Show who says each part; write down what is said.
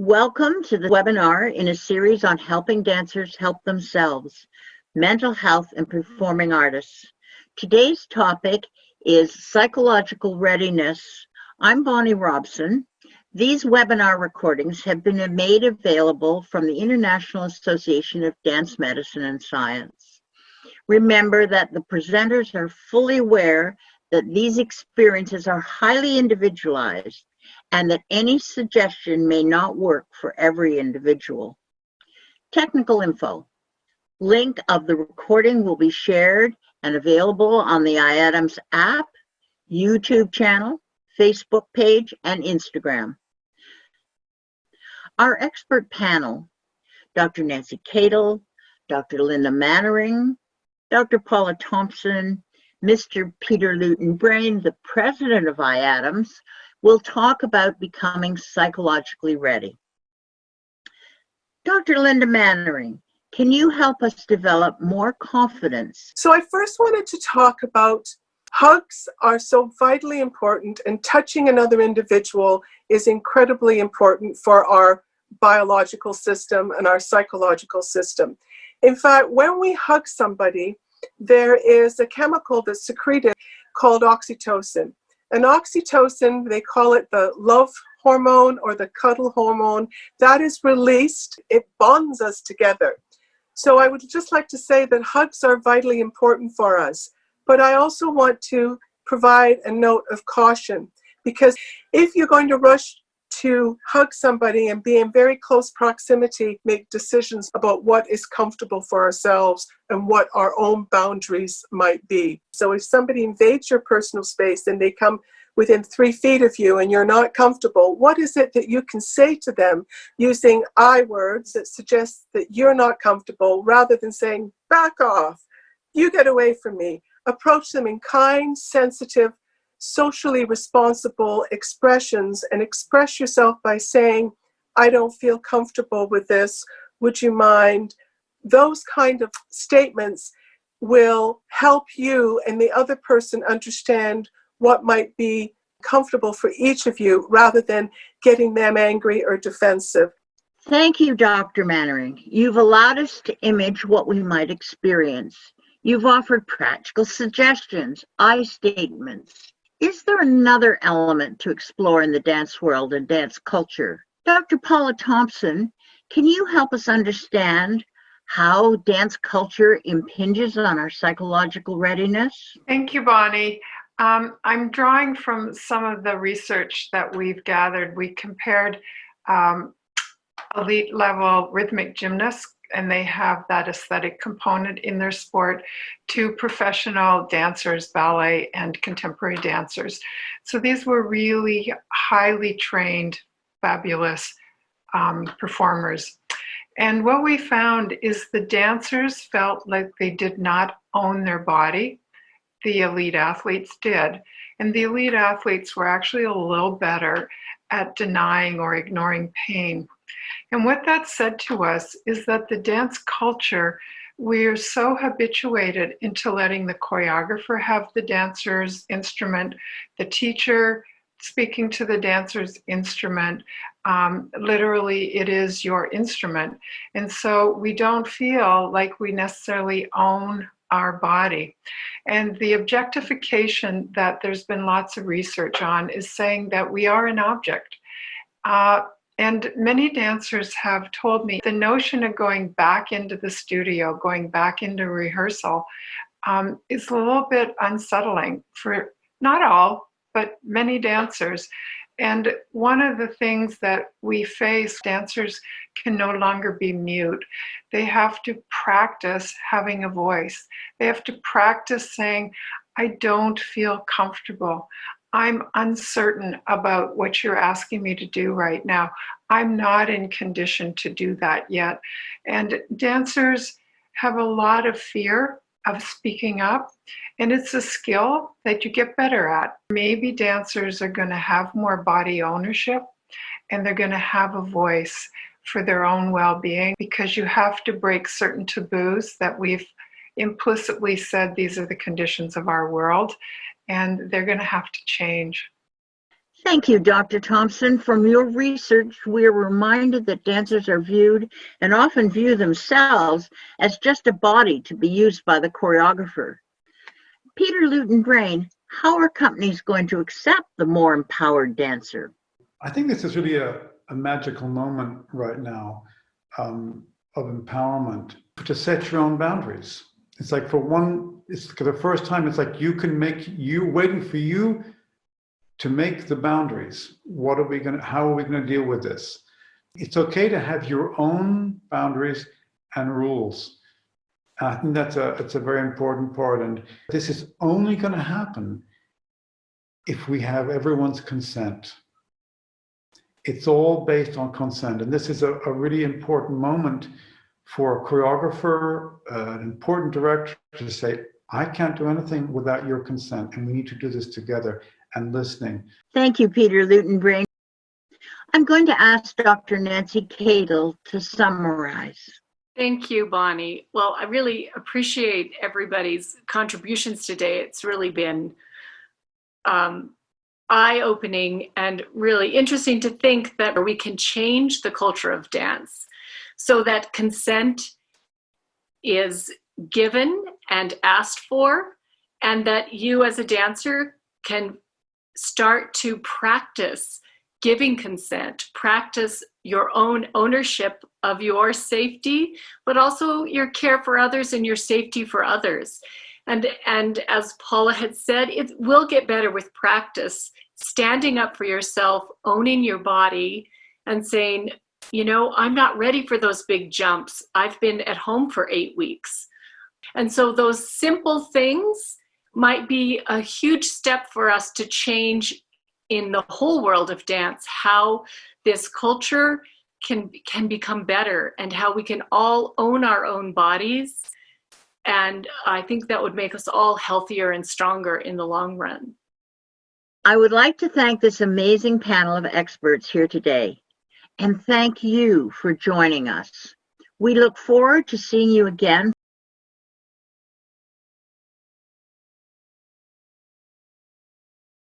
Speaker 1: Welcome to the webinar in a series on helping dancers help themselves, mental health and performing artists. Today's topic is psychological readiness. I'm Bonnie Robson. These webinar recordings have been made available from the International Association of Dance Medicine and Science. Remember that the presenters are fully aware that these experiences are highly individualized and that any suggestion may not work for every individual. Technical info. Link of the recording will be shared and available on the iAdams app, YouTube channel, Facebook page, and Instagram. Our expert panel, Dr. Nancy Cadle, Dr. Linda Mannering, Dr. Paula Thompson, Mr. Peter Luton-Brain, the president of iAdams, will talk about becoming psychologically ready. Dr. Linda Mannering, can you help us develop more confidence?
Speaker 2: So I first wanted to talk about hugs are so vitally important, and touching another individual is incredibly important for our biological system and our psychological system. In fact, when we hug somebody, there is a chemical that's secreted called oxytocin. And oxytocin, they call it the love hormone or the cuddle hormone, that is released. It bonds us together. So I would just like to say that hugs are vitally important for us. But I also want to provide a note of caution, because if you're going to rush to hug somebody and be in very close proximity, make decisions about what is comfortable for ourselves and what our own boundaries might be. So if somebody invades your personal space and they come within 3 feet of you and you're not comfortable, what is it that you can say to them using I words that suggest that you're not comfortable, rather than saying, back off, you get away from me? Approach them in kind, sensitive, socially responsible expressions, and express yourself by saying, I don't feel comfortable with this, would you mind? Those kind of statements will help you and the other person understand what might be comfortable for each of you, rather than getting them angry or defensive.
Speaker 1: Thank you, Dr. Mannering. You've allowed us to image what we might experience. You've offered practical suggestions, I statements. Is there another element to explore in the dance world and dance culture? Dr. Paula Thompson, can you help us understand how dance culture impinges on our psychological readiness?
Speaker 3: Thank you, Bonnie. I'm drawing from some of the research that we've gathered. We compared elite level rhythmic gymnasts, and they have that aesthetic component in their sport, to professional dancers, ballet and contemporary dancers. So these were really highly trained, fabulous performers. And what we found is the dancers felt like they did not own their body. The elite athletes did. And the elite athletes were actually a little better at denying or ignoring pain. And what that said to us is that the dance culture, we're so habituated into letting the choreographer have the dancer's instrument, the teacher speaking to the dancer's instrument. Literally, it is your instrument. And so we don't feel like we necessarily own our body. And the objectification that there's been lots of research on is saying that we are an object. And many dancers have told me the notion of going back into the studio, going back into rehearsal, is a little bit unsettling for not all, but many dancers. And one of the things that we face, dancers can no longer be mute. They have to practice having a voice. They have to practice saying, I don't feel comfortable. I'm uncertain about what you're asking me to do right now. I'm not in condition to do that yet. And dancers have a lot of fear of speaking up, and it's a skill that you get better at. Maybe dancers are going to have more body ownership, and they're going to have a voice for their own well-being, because you have to break certain taboos that we've implicitly said these are the conditions of our world, and they're going to have to change.
Speaker 1: Thank you, Dr. Thompson. From your research, we are reminded that dancers are viewed and often view themselves as just a body to be used by the choreographer. Peter Luton-Brain, how are companies going to accept the more empowered dancer?
Speaker 4: I think this is really a magical moment right now of empowerment to set your own boundaries. It's like for the first time, it's like waiting for you to make the boundaries. How are we going to deal with this? It's okay to have your own boundaries and rules. I think it's a very important part. And this is only going to happen if we have everyone's consent. It's all based on consent. And this is a really important moment for a choreographer, an important director to say, I can't do anything without your consent, and we need to do this together and listening.
Speaker 1: Thank you, Peter Luton-Brain. I'm going to ask Dr. Nancy Cadle to summarize.
Speaker 5: Thank you, Bonnie. Well, I really appreciate everybody's contributions today. It's really been eye-opening and really interesting to think that we can change the culture of dance so that consent is given and asked for, and that you as a dancer can start to practice giving consent, practice your own ownership of your safety, but also your care for others and your safety for others. And as Paula had said, it will get better with practice, standing up for yourself, owning your body, and saying, you know, I'm not ready for those big jumps. I've been at home for 8 weeks. And so those simple things might be a huge step for us to change in the whole world of dance, how this culture can become better and how we can all own our own bodies. And I think that would make us all healthier and stronger in the long run.
Speaker 1: I would like to thank this amazing panel of experts here today, and thank you for joining us. We look forward to seeing you again